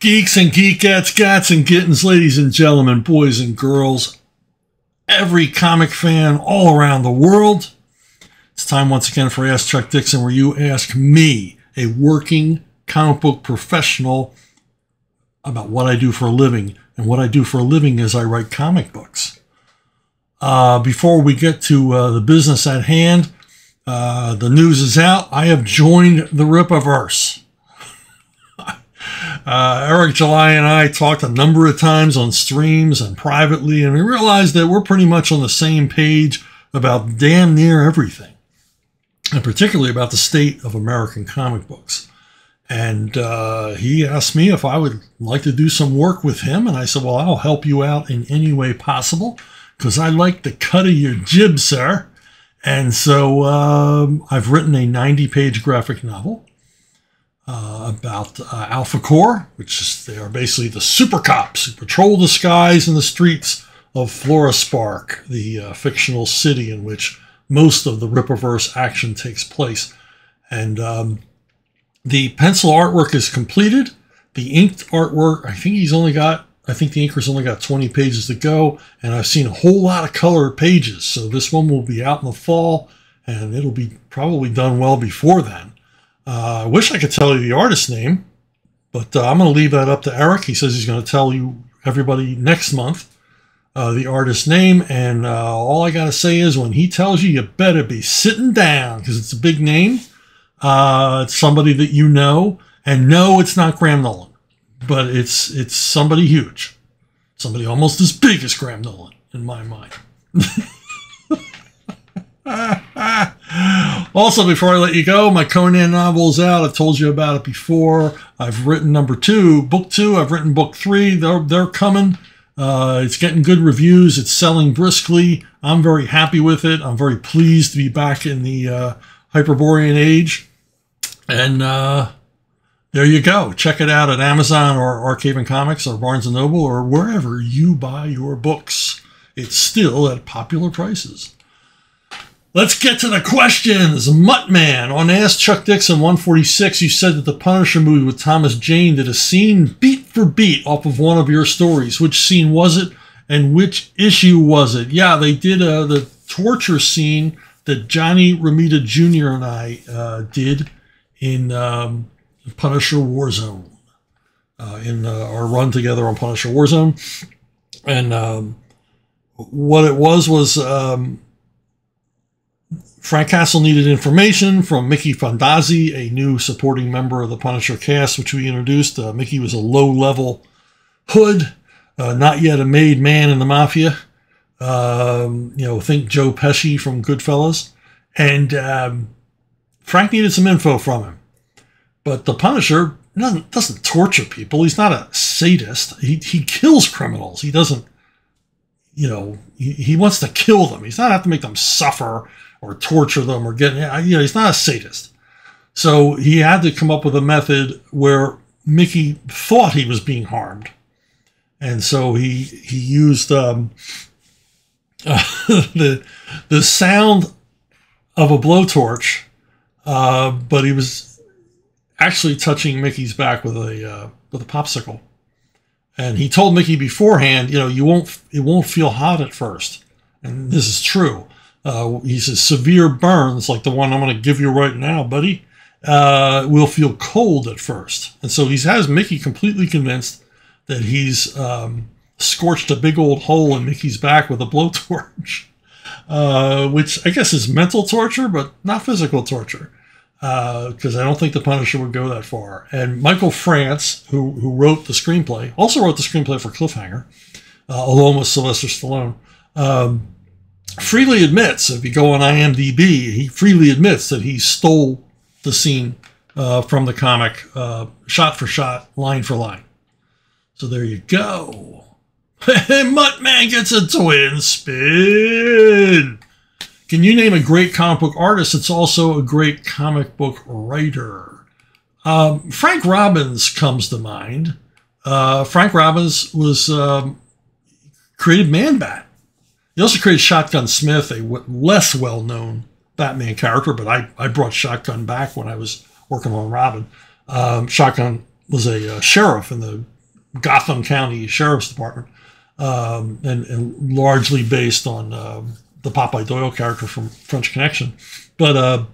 Geeks and geekettes, gats and gittens, ladies and gentlemen, boys and girls, every comic fan all around the world. It's time once again for Ask Chuck Dixon, where you ask me, a working comic book professional, about what I do for a living. And what I do for a living is I write comic books. Before we get to the business at hand, the news is out. I have joined the Rippaverse. Eric July and I talked a number of times on streams and privately, and we realized that we're pretty much on the same page about damn near everything, and particularly about the state of American comic books. And he asked me if I would like to do some work with him, and I said, well, I'll help you out in any way possible, because I like the cut of your jib, sir. And so I've written a 90-page graphic novel about Alpha Corps, which is, they are basically the super cops who patrol the skies and the streets of Florispark, the fictional city in which most of the Rippaverse action takes place. And the pencil artwork is completed. The inked artwork, I think the inker's only got 20 pages to go, and I've seen a whole lot of color pages. So this one will be out in the fall, and it'll be probably done well before then. I wish I could tell you the artist's name, but I'm going to leave that up to Eric. He says he's going to tell you, everybody, next month the artist's name, and all I got to say is when he tells you, you better be sitting down, because it's a big name. It's somebody that you know, and no, it's not Graham Nolan, but it's somebody huge, somebody almost as big as Graham Nolan in my mind. Also, before I let you go, my Conan novel is out. I've told you about it before. I've written book 2. I've written book 3. They're coming. It's getting good reviews. It's selling briskly. I'm very happy with it. I'm very pleased to be back in the Hyperborean age. And there you go. Check it out at Amazon or Arcade and Comics or Barnes & Noble or wherever you buy your books. It's still at popular prices. Let's get to the questions. Muttman, on Ask Chuck Dixon 146, you said that the Punisher movie with Thomas Jane did a scene beat for beat off of one of your stories. Which scene was it, and which issue was it? Yeah, they did the torture scene that Johnny Romita Jr. and I did in Punisher Warzone, in our run together on Punisher Warzone. And what it was Frank Castle needed information from Mickey Fandazzi, a new supporting member of the Punisher cast, which we introduced. Mickey was a low-level hood, not yet a made man in the Mafia. Think Joe Pesci from Goodfellas. And Frank needed some info from him. But the Punisher doesn't torture people. He's not a sadist. He kills criminals. He doesn't, he wants to kill them. He's not have to make them suffer or torture them or he's not a sadist. So he had to come up with a method where Mickey thought he was being harmed. And so he used the sound of a blowtorch, but he was actually touching Mickey's back with a popsicle. And he told Mickey beforehand, it won't feel hot at first. And this is true. He says severe burns, like the one I'm going to give you right now, buddy, will feel cold at first. And so he has Mickey completely convinced that he's scorched a big old hole in Mickey's back with a blowtorch, which I guess is mental torture, but not physical torture, because I don't think the Punisher would go that far. And Michael France, who wrote the screenplay, also wrote the screenplay for Cliffhanger, along with Sylvester Stallone, freely admits, if you go on IMDb, he freely admits that he stole the scene from the comic, shot for shot, line for line. So there you go. Muttman gets a twin spin. Can you name a great comic book artist that's also a great comic book writer? Frank Robbins comes to mind. Frank Robbins created Man-Bat. He also created Shotgun Smith, a less well-known Batman character, but I brought Shotgun back when I was working on Robin. Shotgun was a sheriff in the Gotham County Sheriff's Department, and largely based on the Popeye Doyle character from French Connection. But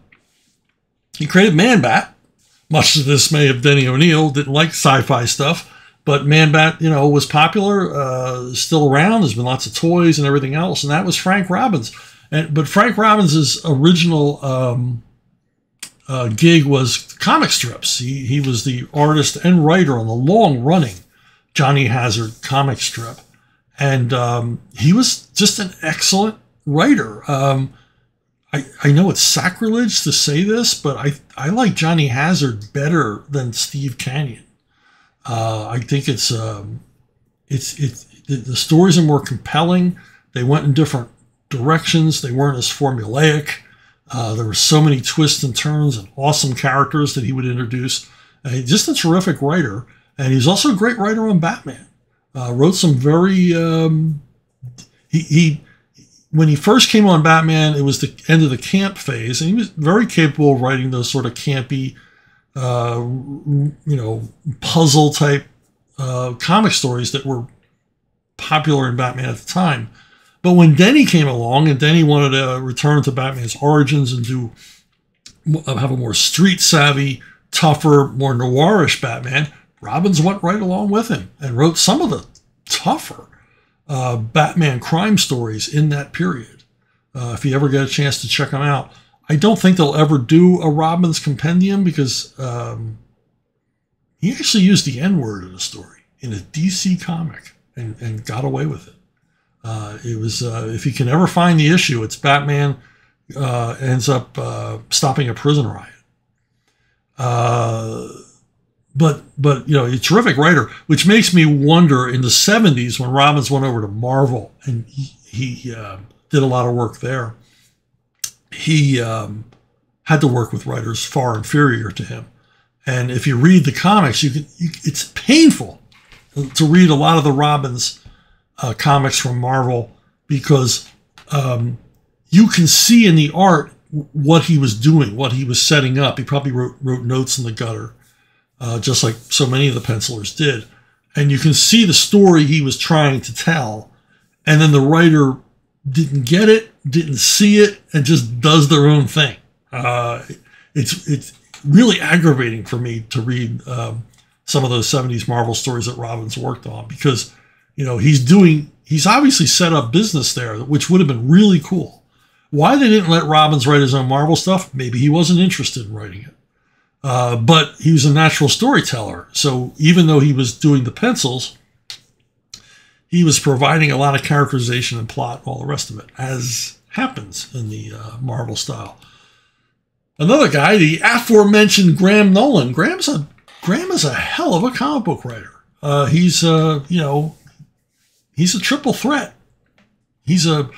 he created Man-Bat, much to the dismay of Denny O'Neil. Didn't like sci-fi stuff, but Man-Bat, was popular, still around. There's been lots of toys and everything else, and that was Frank Robbins. But Frank Robbins' original gig was comic strips. He was the artist and writer on the long-running Johnny Hazard comic strip, and he was just an excellent writer. I know it's sacrilege to say this, but I like Johnny Hazard better than Steve Canyon. I think the stories are more compelling. They went in different directions. They weren't as formulaic. There were so many twists and turns and awesome characters that he would introduce. Just a terrific writer, and he's also a great writer on Batman. Wrote some very when he first came on Batman, it was the end of the camp phase, and he was very capable of writing those sort of campy, puzzle type comic stories that were popular in Batman at the time. But when Denny came along, and Denny wanted to return to Batman's origins and have a more street savvy, tougher, more noirish Batman, Robbins went right along with him and wrote some of the tougher Batman crime stories in that period. If you ever get a chance to check them out, I don't think they'll ever do a Robbins compendium because he actually used the N-word in a story in a DC comic and got away with it. It was if you can ever find the issue, it's Batman ends up stopping a prison riot. But a terrific writer, which makes me wonder in the 70s when Robbins went over to Marvel and he did a lot of work there. He had to work with writers far inferior to him. And if you read the comics, it's painful to read a lot of the Robbins comics from Marvel because you can see in the art what he was doing, what he was setting up. He probably wrote notes in the gutter. Just like so many of the pencilers did. And you can see the story he was trying to tell. And then the writer didn't get it, didn't see it, and just does their own thing. It's really aggravating for me to read some of those 70s Marvel stories that Robbins worked on because, he's obviously set up business there, which would have been really cool. Why they didn't let Robbins write his own Marvel stuff? Maybe he wasn't interested in writing it. But he was a natural storyteller. So even though he was doing the pencils, he was providing a lot of characterization and plot and all the rest of it, as happens in the Marvel style. Another guy, the aforementioned Graham Nolan. Graham is a hell of a comic book writer. He's a triple threat. He's a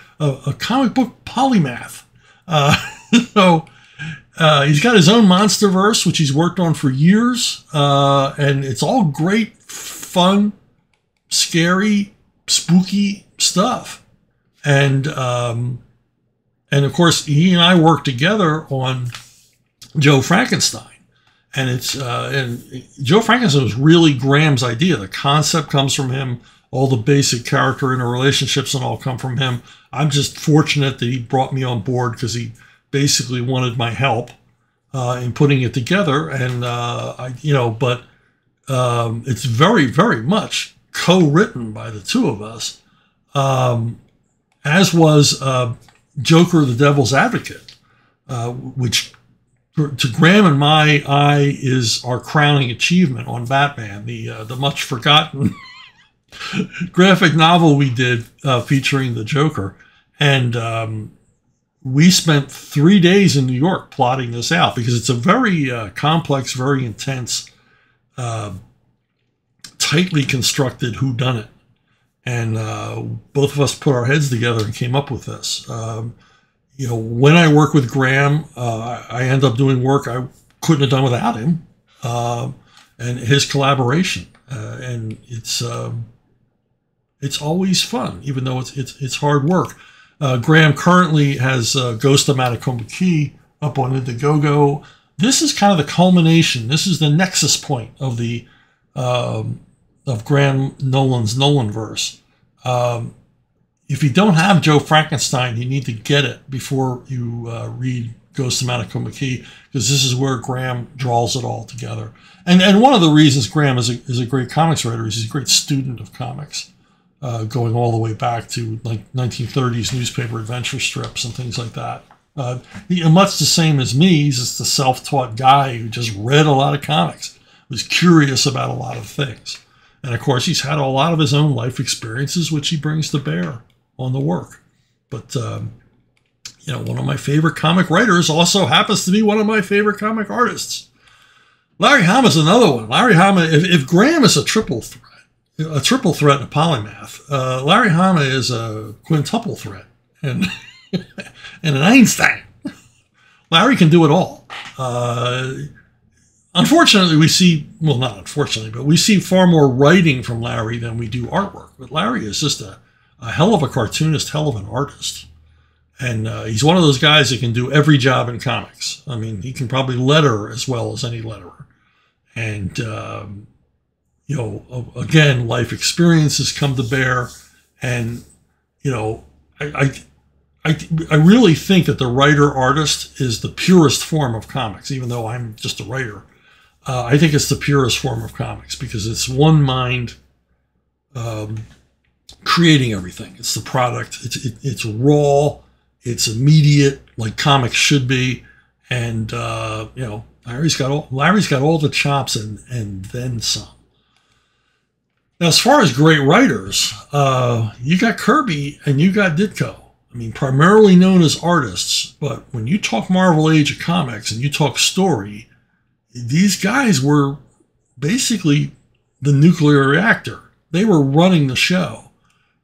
comic book polymath. He's got his own Monsterverse, which he's worked on for years, and it's all great, fun, scary, spooky stuff. And of course, he and I worked together on Joe Frankenstein, and Joe Frankenstein was really Graham's idea. The concept comes from him. All the basic character interrelationships and all come from him. I'm just fortunate that he brought me on board because he basically wanted my help in putting it together, and it's very, very much co-written by the two of us, as was Joker: The Devil's Advocate, which to Graham and my eye is our crowning achievement on Batman, the much forgotten graphic novel we did featuring the Joker, and we spent 3 days in New York plotting this out because it's a very complex, very intense, tightly constructed whodunit. And both of us put our heads together and came up with this. When I work with Graham, I end up doing work I couldn't have done without him and his collaboration. And it's always fun, even though it's hard work. Graham currently has Ghost of Matacomba Key up on Indiegogo. This is kind of the culmination. This is the nexus point of the Graham Nolan's Nolanverse. If you don't have Joe Frankenstein, you need to get it before you read Ghost of Montecuccoli Key, because this is where Graham draws it all together. And one of the reasons Graham is a great comics writer is he's a great student of comics, going all the way back to like 1930s newspaper adventure strips and things like that. Much the same as me, he's just a self-taught guy who just read a lot of comics, was curious about a lot of things. And of course, he's had a lot of his own life experiences, which he brings to bear on the work. But, one of my favorite comic writers also happens to be one of my favorite comic artists. Larry Hama's another one. Larry Hama, if Graham is a triple threat and a polymath, Larry Hama is a quintuple threat and, and an Einstein. Larry can do it all. Unfortunately, not unfortunately, but we see far more writing from Larry than we do artwork. But Larry is just a hell of a cartoonist, hell of an artist. And he's one of those guys that can do every job in comics. I mean, he can probably letter as well as any letterer. And, again, life experiences come to bear. And, I really think that the writer-artist is the purest form of comics, even though I'm just a writer. I think it's the purest form of comics because it's one mind creating everything. It's the product. It's raw. It's immediate, like comics should be. And Larry's got all the chops and then some. Now, as far as great writers, you got Kirby and you got Ditko. I mean, primarily known as artists, but when you talk Marvel Age of Comics and you talk story, these guys were basically the nuclear reactor. They were running the show.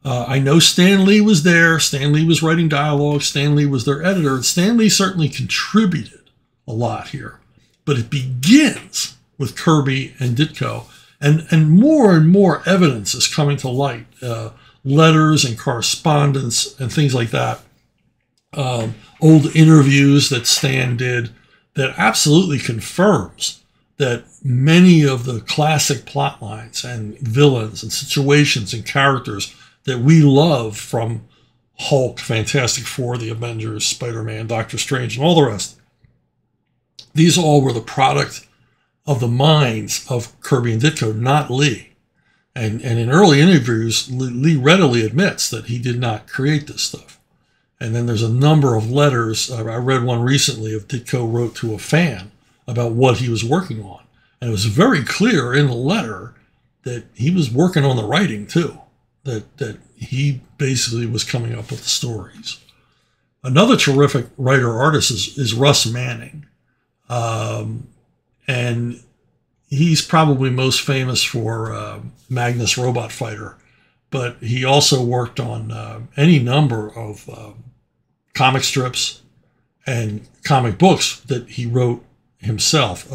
I know Stan Lee was there. Stan Lee was writing dialogue. Stan Lee was their editor. Stan Lee certainly contributed a lot here. But it begins with Kirby and Ditko. And more evidence is coming to light. Letters and correspondence and things like that. Old interviews that Stan did that absolutely confirms that many of the classic plot lines and villains and situations and characters that we love from Hulk, Fantastic Four, the Avengers, Spider-Man, Doctor Strange, and all the rest, these all were the product of the minds of Kirby and Ditko, not Lee. And in early interviews, Lee readily admits that he did not create this stuff. And then there's a number of letters. I read one recently of Ditko wrote to a fan about what he was working on. And it was very clear in the letter that he was working on the writing too, that he basically was coming up with the stories. Another terrific writer-artist is Russ Manning. And he's probably most famous for Magnus Robot Fighter, but he also worked on any number of comic strips and comic books that he wrote himself.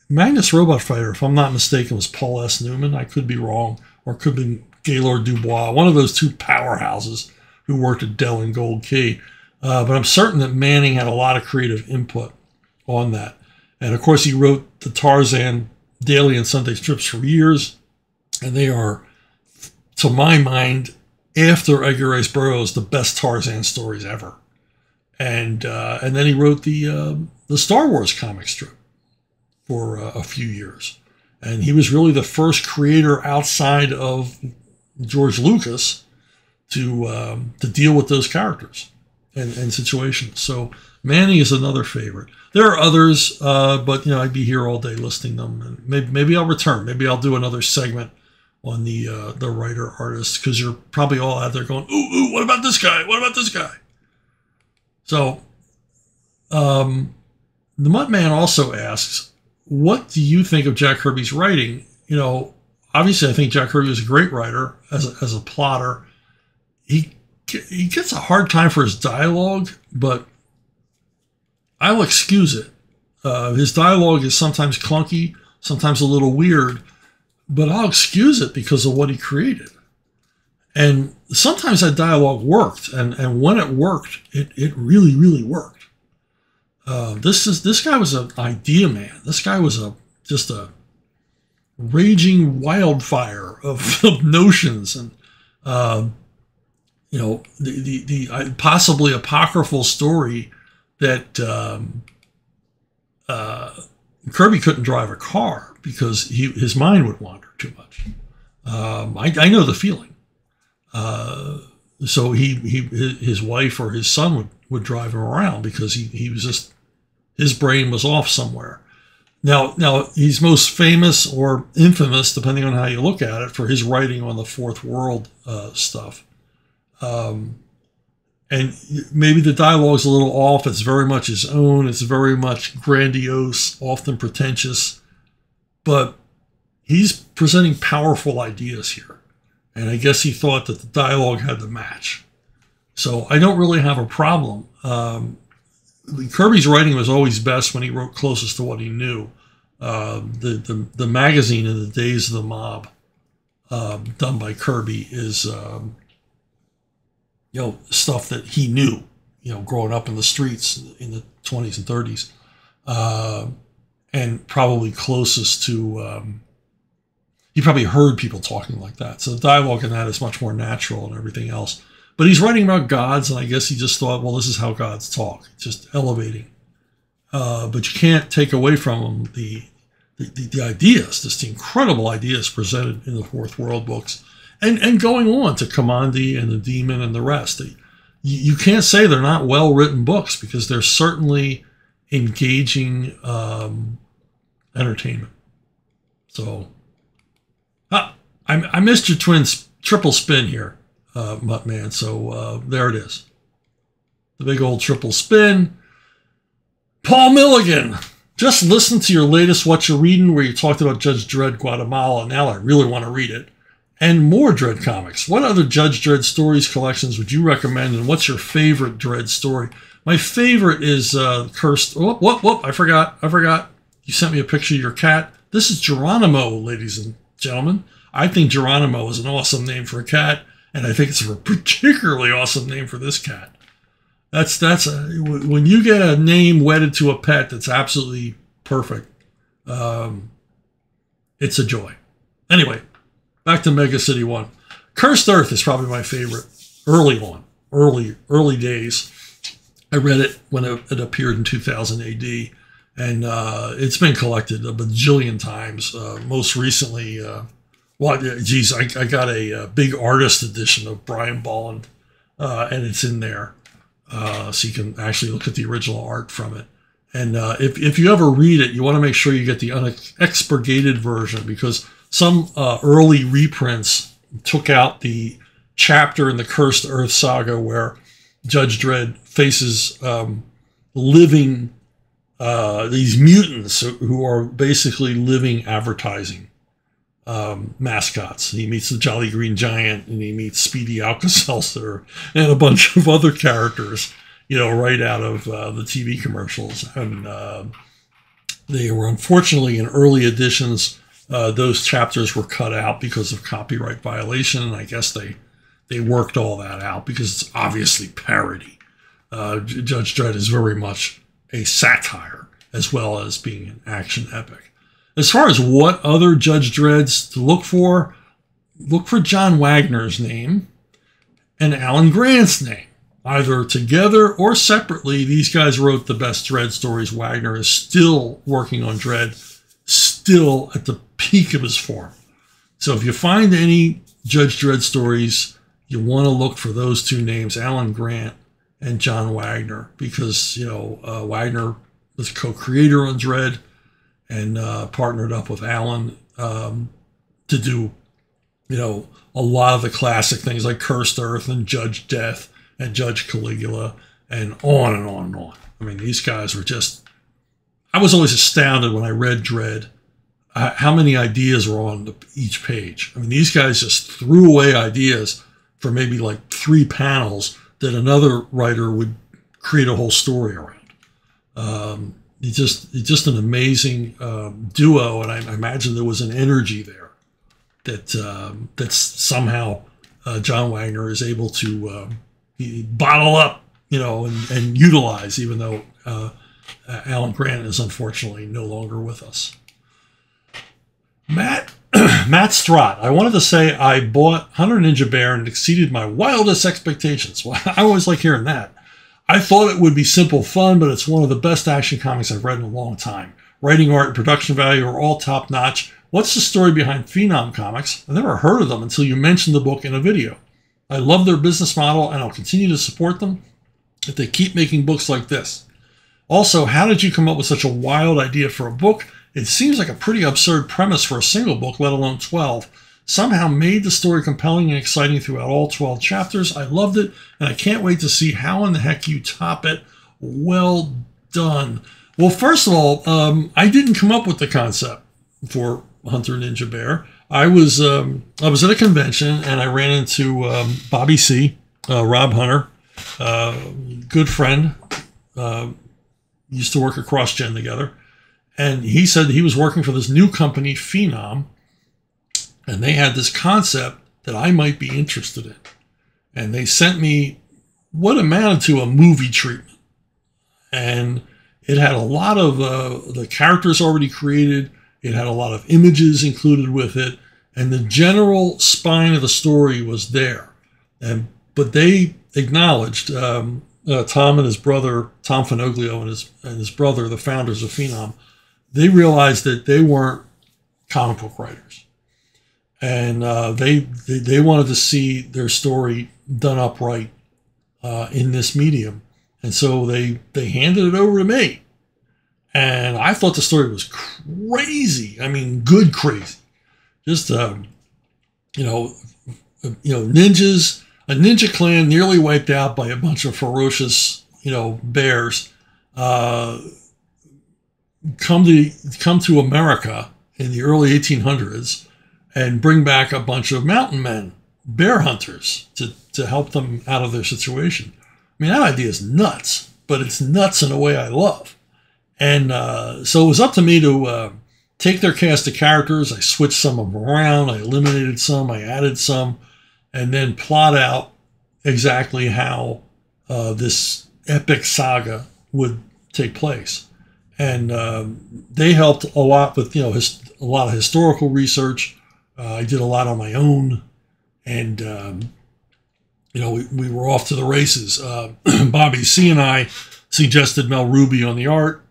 Magnus Robot Fighter, if I'm not mistaken, was Paul S. Newman. I could be wrong, or it could have been Gaylord Dubois, one of those two powerhouses who worked at Dell and Gold Key. But I'm certain that Manning had a lot of creative input on that. And of course, he wrote the Tarzan daily and Sunday strips for years. And they are, to my mind, after Edgar Rice Burroughs, the best Tarzan stories ever. And then he wrote the Star Wars comic strip for a few years. And he was really the first creator outside of George Lucas to deal with those characters and situations. So Manning is another favorite. There are others, but I'd be here all day listing them. And maybe I'll return. Maybe I'll do another segment on the writer artists, because you're probably all out there going, ooh, what about this guy? What about this guy? So the Muttman also asks, what do you think of Jack Kirby's writing? Obviously I think Jack Kirby was a great writer as a plotter. He gets a hard time for his dialogue, but I'll excuse it. His dialogue is sometimes clunky, sometimes a little weird, but I'll excuse it because of what he created. And sometimes that dialogue worked, and when it worked, it really, really worked. This guy was an idea man. This guy was just a raging wildfire of notions and the possibly apocryphal story that Kirby couldn't drive a car because his mind would wander too much. I know the feeling. So his wife or his son would drive him around because he was just, his brain was off somewhere. Now he's most famous or infamous, depending on how you look at it, for his writing on the Fourth World stuff. And maybe the dialogue's a little off. It's very much his own. It's very much grandiose, often pretentious. But he's presenting powerful ideas here. And I guess he thought that the dialogue had to match. So I don't really have a problem. Kirby's writing was always best when he wrote closest to what he knew. The magazine in the Days of the Mob, done by Kirby, is stuff that he knew, growing up in the streets in the 20s and 30s, and probably closest to. He probably heard people talking like that, so the dialogue in that is much more natural and everything else. But he's writing about gods, and I guess he just thought, well, this is how gods talk, just elevating. But you can't take away from him the ideas, just the incredible ideas presented in the Fourth World books, and going on to Commandi and the Demon and the rest. You can't say they're not well-written books because they're certainly engaging entertainment. So, I missed your triple spin here, Muttman. So there it is. The big old triple spin. Paul Milligan, just listen to your latest What You're Reading where you talked about Judge Dredd Guatemala. Now I really want to read it. And more Dredd comics. What other Judge Dredd stories collections would you recommend, and what's your favorite Dredd story? My favorite is Cursed. I forgot. You sent me a picture of your cat. This is Geronimo, ladies and gentlemen. I think Geronimo is an awesome name for a cat, and I think it's a particularly awesome name for this cat. When you get a name wedded to a pet that's absolutely perfect, it's a joy. Anyway, back to Mega City 1. Cursed Earth is probably my favorite early days. I read it when it appeared in 2000 AD, and it's been collected a bajillion times. Most recently, I got a big artist edition of Brian Bolland, and it's in there. So you can actually look at the original art from it. And if you ever read it, you want to make sure you get the unexpurgated version, because some early reprints took out the chapter in the Cursed Earth saga where Judge Dredd faces living, these mutants who are basically living advertising mascots. He meets the Jolly Green Giant, and he meets Speedy Alka-Seltzer and a bunch of other characters, right out of the TV commercials. And they were, unfortunately, in early editions, those chapters were cut out because of copyright violation, and I guess they worked all that out because it's obviously parody. Judge Dredd is very much a satire as well as being an action epic. As far as what other Judge Dredds to look for John Wagner's name and Alan Grant's name. Either together or separately, these guys wrote the best Dredd stories. Wagner is still working on Dredd, still at the peak of his form. So if you find any Judge Dredd stories, you want to look for those two names, Alan Grant and John Wagner, because, Wagner was co-creator on Dredd, and partnered up with Alan to do, a lot of the classic things like Cursed Earth and Judge Death and Judge Caligula and on and on and on. I mean, these guys were just... I was always astounded when I read Dredd how many ideas were on each page. I mean, these guys just threw away ideas for maybe like 3 panels that another writer would create a whole story around. It's just an amazing duo, and I imagine there was an energy there that somehow John Wagner is able to bottle up, and utilize, even though Alan Grant is unfortunately no longer with us. Matt Matt Strott, I wanted to say I bought Hunter Ninja Bear and it exceeded my wildest expectations. Well, I always like hearing that. I thought it would be simple fun, but it's one of the best action comics I've read in a long time. Writing, art, and production value are all top-notch. What's the story behind Phenom Comics? I've never heard of them until you mentioned the book in a video. I love their business model, and I'll continue to support them if they keep making books like this. Also, how did you come up with such a wild idea for a book? It seems like a pretty absurd premise for a single book, let alone 12. Somehow made the story compelling and exciting throughout all 12 chapters. I loved it, and I can't wait to see how in the heck you top it. Well done. Well, first of all, I didn't come up with the concept for Hunter Ninja Bear. I was at a convention, and I ran into Bobby C., Rob Hunter, good friend, used to work at CrossGen together. And he said he was working for this new company, Phenom, and they had this concept that I might be interested in. And they sent me what amounted to a movie treatment. And it had a lot of the characters already created. It had a lot of images included with it. And the general spine of the story was there. But they acknowledged, Tom and his brother, Tom Finoglio and his brother, the founders of Phenom, they realized that they weren't comic book writers. And they wanted to see their story done up right in this medium. And so they handed it over to me. And I thought the story was crazy. I mean, good crazy. Just, ninjas, a ninja clan nearly wiped out by a bunch of ferocious, bears, come to America in the early 1800s and bring back a bunch of mountain men, bear hunters, to help them out of their situation. I mean, that idea is nuts, but it's nuts in a way I love. And so it was up to me to take their cast of characters. I switched some of them around. I eliminated some. I added some. And then plot out exactly how this epic saga would take place. And they helped a lot with, a lot of historical research. I did a lot on my own. And, we were off to the races. Bobby C. and I suggested Mel Ruby on the art.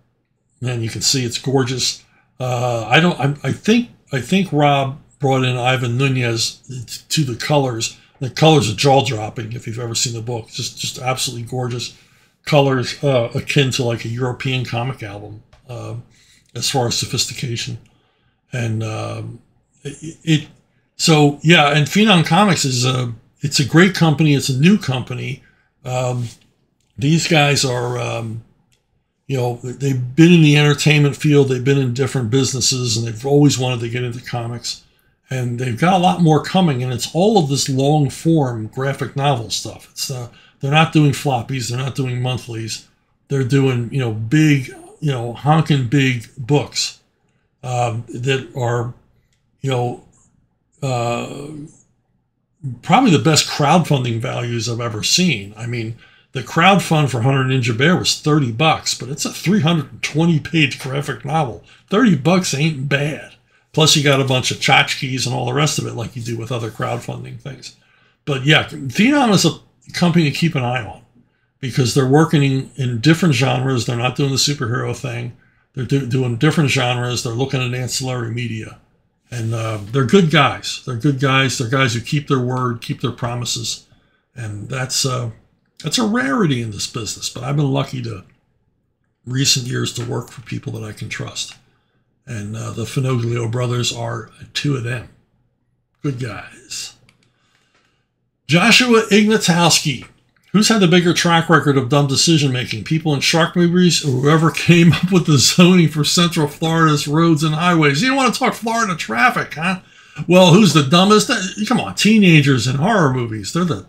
And you can see it's gorgeous. I think Rob brought in Ivan Nunez to the colors. The colors are jaw-dropping if you've ever seen the book. Just absolutely gorgeous colors, akin to like a European comic album as far as sophistication. And and Phenom Comics it's a great company. It's a new company. These guys are they've been in the entertainment field. They've been in different businesses, and they've always wanted to get into comics. And they've got a lot more coming, and it's all of this long-form graphic novel stuff. It's they're not doing floppies. They're not doing monthlies. They're doing big, honking big books that are probably the best crowdfunding values I've ever seen. I mean, the crowdfund for Hunter Ninja Bear was $30, but it's a 320-page graphic novel. $30 ain't bad. Plus, you got a bunch of tchotchkes and all the rest of it, like you do with other crowdfunding things. But yeah, Phenom is a company to keep an eye on because they're working in different genres. They're not doing the superhero thing. They're doing different genres. They're looking at ancillary media. And they're good guys. They're good guys. They're guys who keep their word, keep their promises. And that's a rarity in this business. But I've been lucky to recent years to work for people that I can trust. And the Finoglio brothers are two of them. Good guys. Joshua Ignatowski. Who's had the bigger track record of dumb decision-making? People in shark movies or whoever came up with the zoning for Central Florida's roads and highways? You don't want to talk Florida traffic, huh? Well, who's the dumbest? Come on, teenagers in horror movies. They're the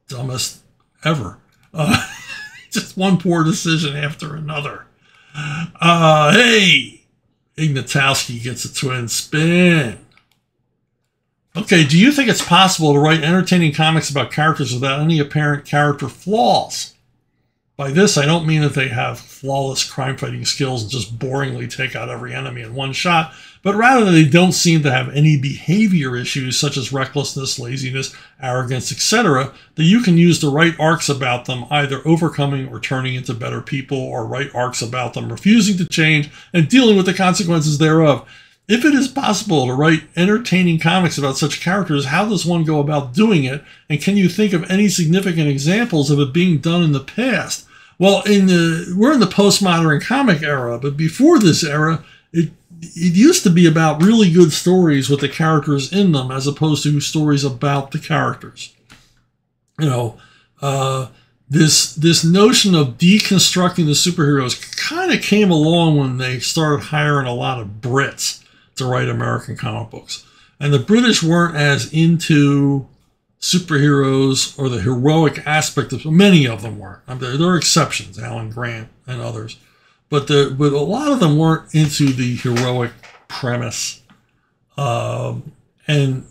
dumbest ever. Just one poor decision after another. Hey! Ignatowski gets a twin spin. Okay, do you think it's possible to write entertaining comics about characters without any apparent character flaws? By this, I don't mean that they have flawless crime-fighting skills and just boringly take out every enemy in one shot, but rather they don't seem to have any behavior issues such as recklessness, laziness, arrogance, etc., that you can use to write arcs about them either overcoming or turning into better people, or write arcs about them refusing to change and dealing with the consequences thereof. If it is possible to write entertaining comics about such characters, how does one go about doing it? And can you think of any significant examples of it being done in the past? Well, we're in the postmodern comic era, but before this era, it used to be about really good stories with the characters in them, as opposed to stories about the characters. You know, this notion of deconstructing the superheroes kind of came along when they started hiring a lot of Brits to write American comic books. And the British weren't as into superheroes or the heroic aspect of, many of them weren't. There are exceptions, Alan Grant and others, but a lot of them weren't into the heroic premise. And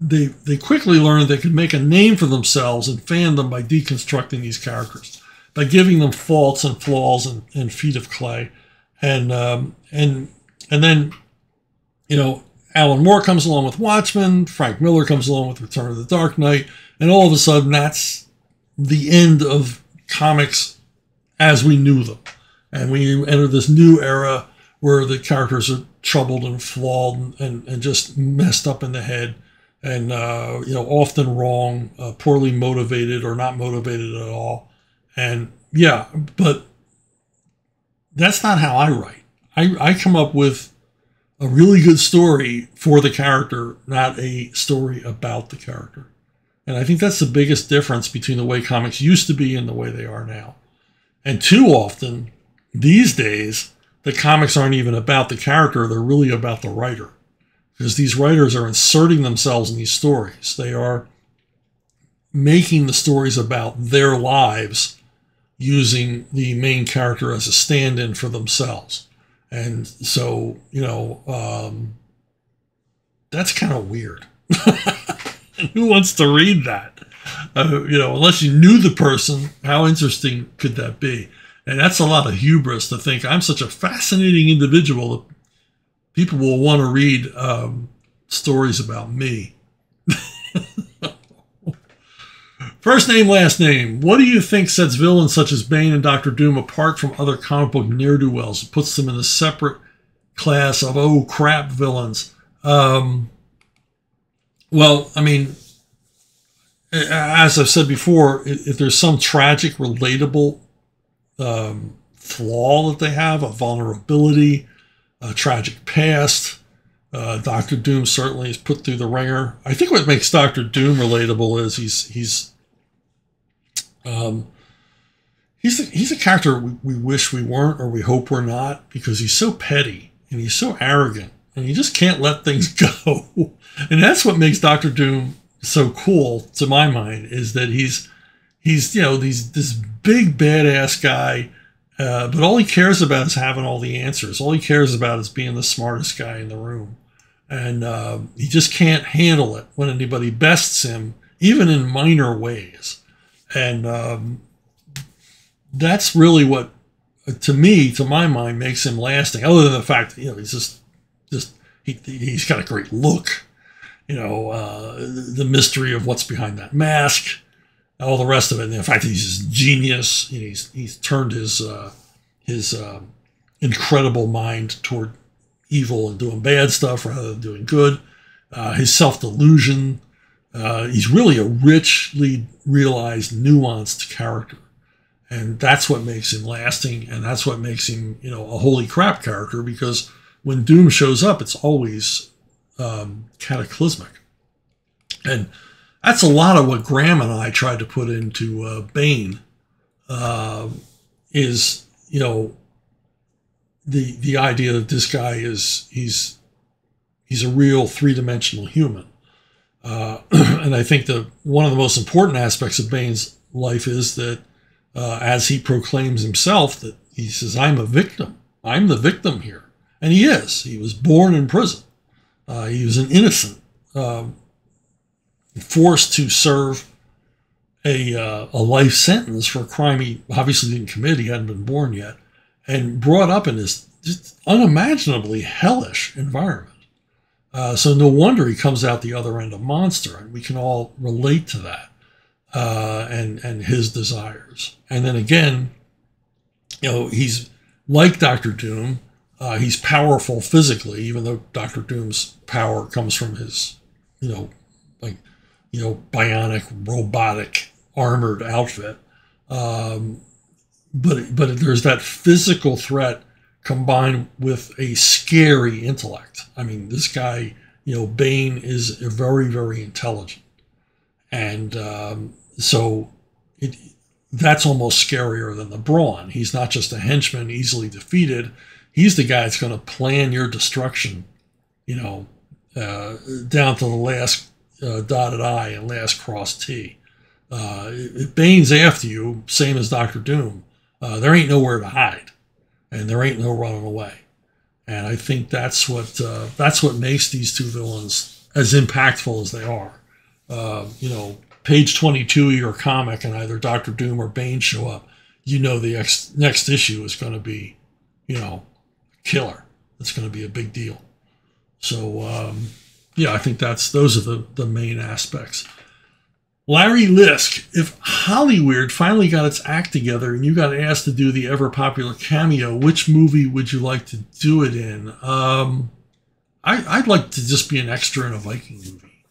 they quickly learned they could make a name for themselves in fandom by deconstructing these characters, by giving them faults and flaws and feet of clay. And then, you know, Alan Moore comes along with Watchmen, Frank Miller comes along with Return of the Dark Knight, and all of a sudden that's the end of comics as we knew them. And we enter this new era where the characters are troubled and flawed and just messed up in the head, and you know, often wrong, poorly motivated or not motivated at all. And yeah, but that's not how I write. I come up with a really good story for the character, not a story about the character. And I think that's the biggest difference between the way comics used to be and the way they are now. And too often, these days, the comics aren't even about the character, they're really about the writer. Because these writers are inserting themselves in these stories. They are making the stories about their lives using the main character as a stand-in for themselves. And so, you know, that's kind of weird. Who wants to read that? You know, unless you knew the person, how interesting could that be? And that's a lot of hubris to think I'm such a fascinating individual that people will want to read stories about me. First name, last name. What do you think sets villains such as Bane and Doctor Doom apart from other comic book ne'er-do-wells? It puts them in a separate class of, oh, crap villains. Well, I mean, as I've said before, if there's some tragic, relatable flaw that they have, a vulnerability, a tragic past, Doctor Doom certainly is put through the ringer. I think what makes Doctor Doom relatable is he's a character we wish we weren't, or we hope we're not, because he's so petty and he's so arrogant and he just can't let things go. And that's what makes Doctor Doom so cool, to my mind, is that he's you know, this big badass guy, but all he cares about is having all the answers. All he cares about is being the smartest guy in the room. And he just can't handle it when anybody bests him, even in minor ways. And that's really what, to me, to my mind, makes him lasting. Other than the fact that, you know, he's he's got a great look. You know, the mystery of what's behind that mask, all the rest of it. And the fact that he's just genius. You know, he's turned his incredible mind toward evil and doing bad stuff rather than doing good. His self-delusion. He's really a richly realized, nuanced character. And that's what makes him lasting, and that's what makes him, you know, a holy crap character, because when Doom shows up, it's always cataclysmic. And that's a lot of what Graham and I tried to put into Bane, is, you know, the idea that this guy he's a real three-dimensional human. And I think that one of the most important aspects of Bane's life is that as he proclaims himself, that he says, I'm a victim. I'm the victim here. And he is. He was born in prison. He was an innocent, forced to serve a life sentence for a crime he obviously didn't commit. He hadn't been born yet, and brought up in this just unimaginably hellish environment. So no wonder he comes out the other end a monster, and we can all relate to that and his desires. And then again, he's like Dr. Doom. He's powerful physically, even though Dr. Doom's power comes from his, bionic, robotic, armored outfit. But there's that physical threat combined with a scary intellect. I mean, this guy, Bane is very, very intelligent. And that's almost scarier than the Brawn. He's not just a henchman easily defeated. He's the guy that's going to plan your destruction, down to the last dotted I and last crossed T. If Bane's after you, same as Dr. Doom, there ain't nowhere to hide, and there ain't no running away. And I think that's what makes these two villains as impactful as they are. Page 22 of your comic, and either Dr. Doom or Bane show up, the next issue is going to be, killer. It's going to be a big deal. So, I think those are the main aspects. Larry Lisk, if Hollywood finally got its act together and you got asked to do the ever popular cameo, which movie would you like to do it in? I'd like to just be an extra in a Viking movie,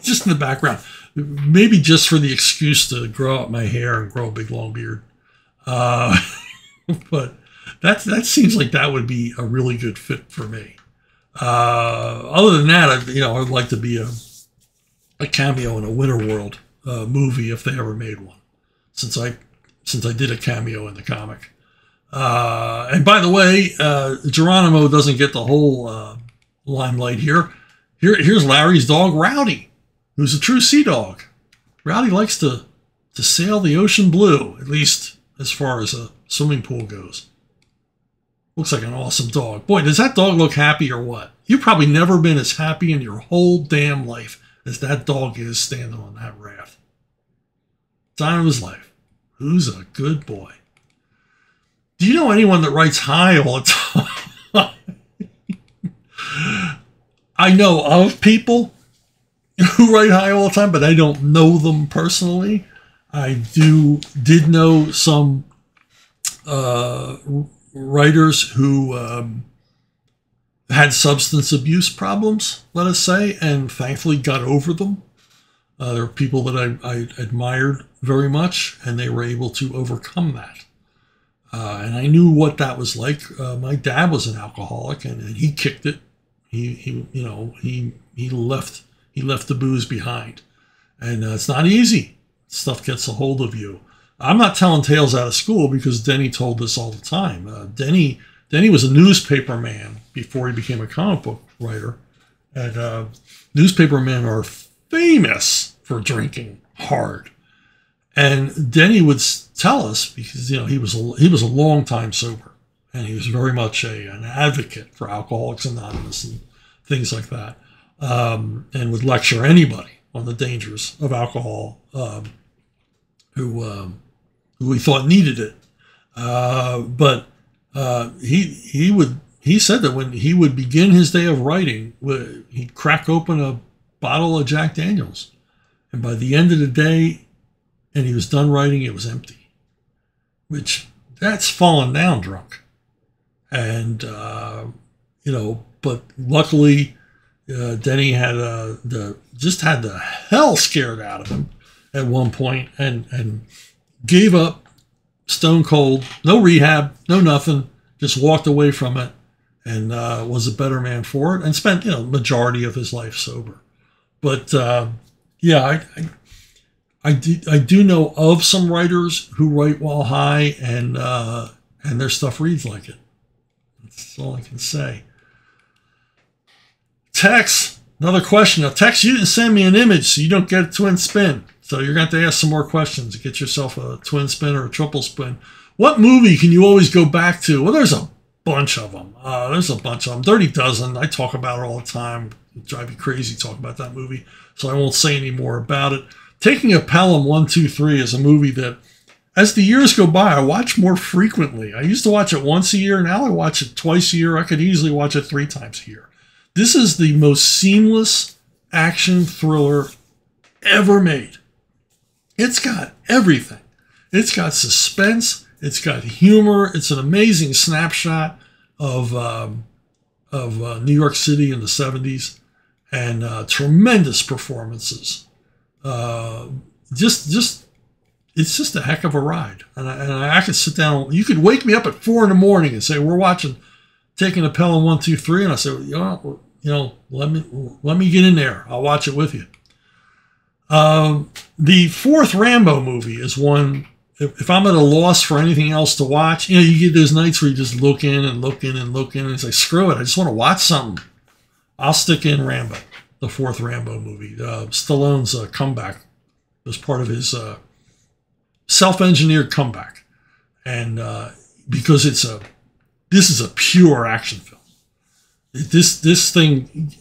just in the background, maybe just for the excuse to grow out my hair and grow a big long beard. But that seems like that would be a really good fit for me. Other than that, I'd like to be a cameo in a Winterworld movie if they ever made one, since I did a cameo in the comic. And by the way, Geronimo doesn't get the whole limelight here. Here's Larry's dog, Rowdy, who's a true sea dog. Rowdy likes to sail the ocean blue, at least as far as a swimming pool goes. Looks like an awesome dog. Boy, does that dog look happy or what? You've probably never been as happy in your whole damn life as that dog is standing on that raft. Time of his life. Who's a good boy? Do you know anyone that writes hi all the time? I know of people who write hi all the time, but I don't know them personally. I did know some writers who had substance abuse problems, let us say, and thankfully got over them. There were people that I admired very much, and they were able to overcome that. And I knew what that was like. My dad was an alcoholic, and he kicked it. He left the booze behind, and it's not easy. Stuff gets a hold of you. I'm not telling tales out of school because Denny told this all the time. Denny was a newspaper man before he became a comic book writer, and newspaper men are famous for drinking hard. And Denny would tell us, because he was a long time sober, and he was very much an advocate for Alcoholics Anonymous and things like that, and would lecture anybody on the dangers of alcohol who he thought needed it. But he said that when he would begin his day of writing, he'd crack open a bottle of Jack Daniels, and by the end of the day, and he was done writing, it was empty. Which, that's falling down drunk. And but luckily, Denny had had the hell scared out of him at one point, and gave up stone cold, no rehab, no nothing, just walked away from it, and was a better man for it, and spent majority of his life sober. But I do know of some writers who write while high, and their stuff reads like it. That's all I can say. Tex, another question. Now, Tex, you didn't send me an image, so you don't get a twin spin. So you're going to have to ask some more questions to get yourself a twin spin or a triple spin. What movie can you always go back to? Well, there's a bunch of them. Dirty Dozen. I talk about it all the time. It'd drive you crazy talking about that movie, so I won't say any more about it. Taking a Pelham 123 is a movie that, as the years go by, I watch more frequently. I used to watch it once a year. Now I watch it twice a year. I could easily watch it 3 times a year. This is the most seamless action thriller ever made. It's got everything. It's got suspense. It's got humor. It's an amazing snapshot of New York City in the 70s, and tremendous performances. It's just a heck of a ride. And I could sit down. You could wake me up at 4 a.m. and say, we're watching Taking a Pelham 123. And I say, let me get in there. I'll watch it with you. The fourth Rambo movie is one, if I'm at a loss for anything else to watch, you get those nights where you just look in and look in and look in, and it's like, screw it, I just want to watch something. I'll stick in Rambo, the fourth Rambo movie. Stallone's comeback was part of his self-engineered comeback. And because this is a pure action film. This thing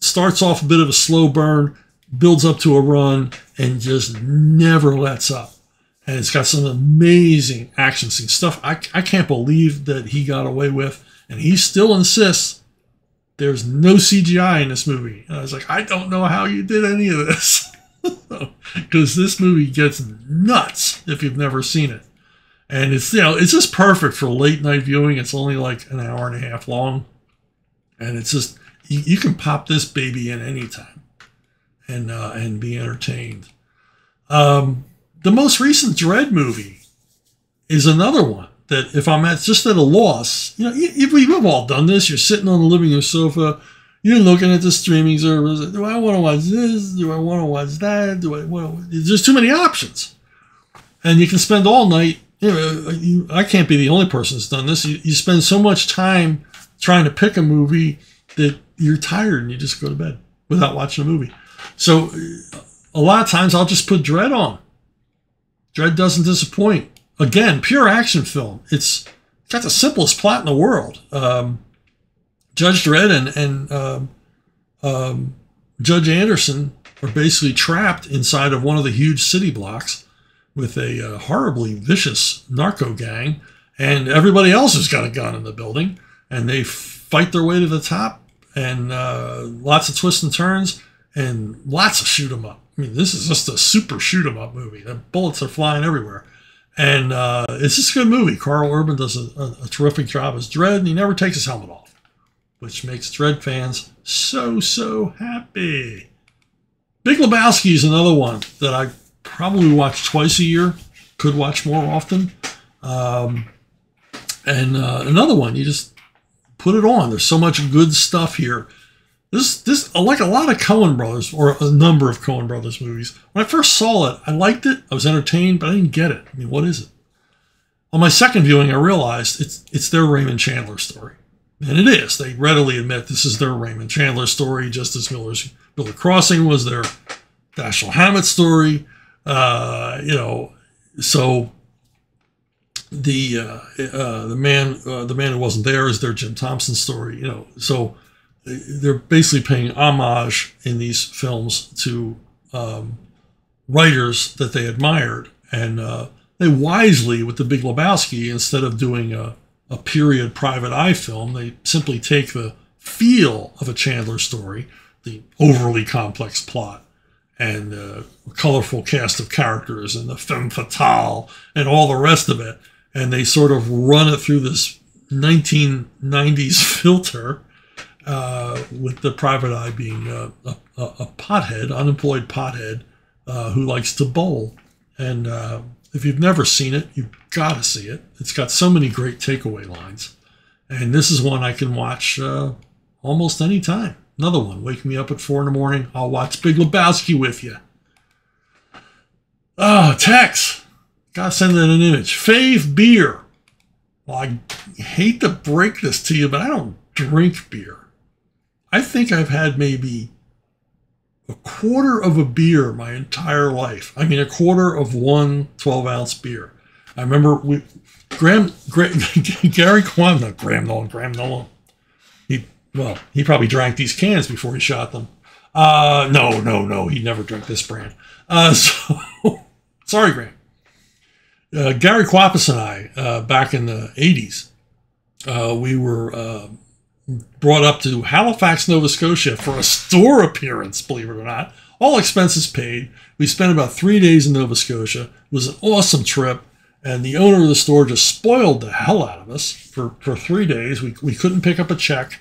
starts off a bit of a slow burn, builds up to a run, and just never lets up. And it's got some amazing action scene stuff I can't believe that he got away with. And he still insists there's no CGI in this movie. And I was like, I don't know how you did any of this. Because this movie gets nuts if you've never seen it. And it's just perfect for late night viewing. It's only like an hour and a half long. And it's just, you can pop this baby in anytime and be entertained. The most recent Dredd movie is another one that if I'm just at a loss, we've all done this. You're sitting on the living room sofa, you're looking at the streaming service. Do I want to watch this? Do I want to watch that? There's too many options. And you can spend all night, I can't be the only person that's done this. You spend so much time trying to pick a movie that you're tired and you just go to bed without watching a movie. So a lot of times I'll just put Dredd on. Dredd doesn't disappoint. Again, pure action film. It's got the simplest plot in the world. Judge Dredd and Judge Anderson are basically trapped inside of one of the huge city blocks with a horribly vicious narco gang, and everybody else has got a gun in the building, and they fight their way to the top, and lots of twists and turns, and lots of shoot 'em up. I mean, this is just a super shoot 'em up movie. The bullets are flying everywhere. And it's just a good movie. Carl Urban does a terrific job as Dredd, and he never takes his helmet off, which makes Dredd fans so happy. Big Lebowski is another one that I probably watch twice a year. Could watch more often. And another one, you just put it on. There's so much good stuff here. This like a lot of Coen Brothers, or a number of Coen Brothers movies. When I first saw it, I liked it. I was entertained, but I didn't get it. I mean, what is it? On my second viewing, I realized it's their Raymond Chandler story. And it is. They readily admit this is their Raymond Chandler story, just as Miller Crossing was their Dashiell Hammett story. So the man who wasn't there is their Jim Thompson story. So they're basically paying homage in these films to writers that they admired, and they wisely, with The Big Lebowski, instead of doing a period private eye film, they simply take the feel of a Chandler story, the overly complex plot, and the colorful cast of characters, and the femme fatale, and all the rest of it, and they sort of run it through this 1990s filter. With the private eye being a pothead, unemployed pothead, who likes to bowl. And if you've never seen it, you've got to see it. It's got so many great takeaway lines. And this is one I can watch almost any time. Another one, wake me up at 4 a.m, I'll watch Big Lebowski with you. Tex, gotta send in an image. Fave beer. Well, I hate to break this to you, but I don't drink beer. I think I've had maybe a quarter of a beer my entire life. I mean, a quarter of one 12-ounce beer. I remember Gary Graham Nolan. He probably drank these cans before he shot them. No. He never drank this brand. So sorry, Graham. Gary Quapis and I, back in the 80s, we were brought up to Halifax, Nova Scotia for a store appearance, believe it or not. All expenses paid. We spent about 3 days in Nova Scotia. It was an awesome trip. And the owner of the store just spoiled the hell out of us for 3 days. We couldn't pick up a check.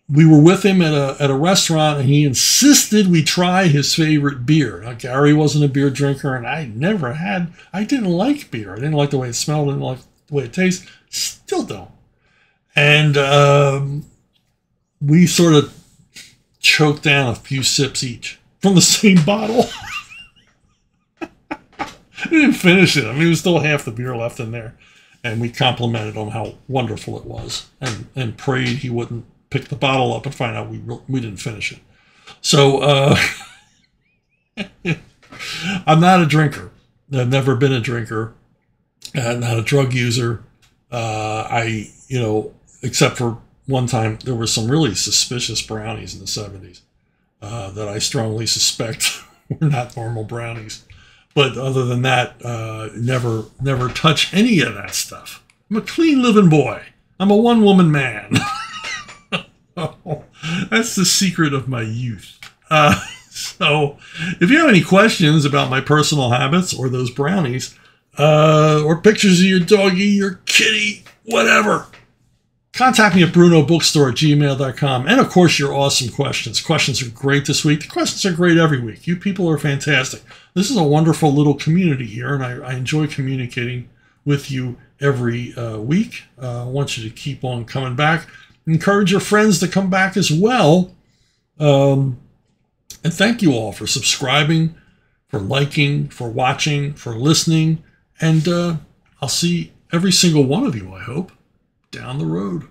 We were with him at a restaurant, and he insisted we try his favorite beer. Now, Gary wasn't a beer drinker, and I didn't like beer. I didn't like the way it smelled. I didn't like the way it tastes. Still don't. And we sort of choked down a few sips each from the same bottle. We didn't finish it. I mean, there was still half the beer left in there. And we complimented him how wonderful it was, and prayed he wouldn't pick the bottle up and find out we didn't finish it. So I'm not a drinker. I've never been a drinker. Not a drug user. Except for one time, there were some really suspicious brownies in the 70s that I strongly suspect were not normal brownies. But other than that, never touch any of that stuff. I'm a clean living boy. I'm a one-woman man. That's the secret of my youth. So if you have any questions about my personal habits or those brownies, or pictures of your doggy, your kitty, whatever, contact me at brunobookstore@gmail.com. And of course, your awesome questions. Questions are great this week. The questions are great every week. You people are fantastic. This is a wonderful little community here, and I enjoy communicating with you every week. I want you to keep on coming back. Encourage your friends to come back as well. And thank you all for subscribing, for liking, for watching, for listening. And I'll see every single one of you, I hope, down the road.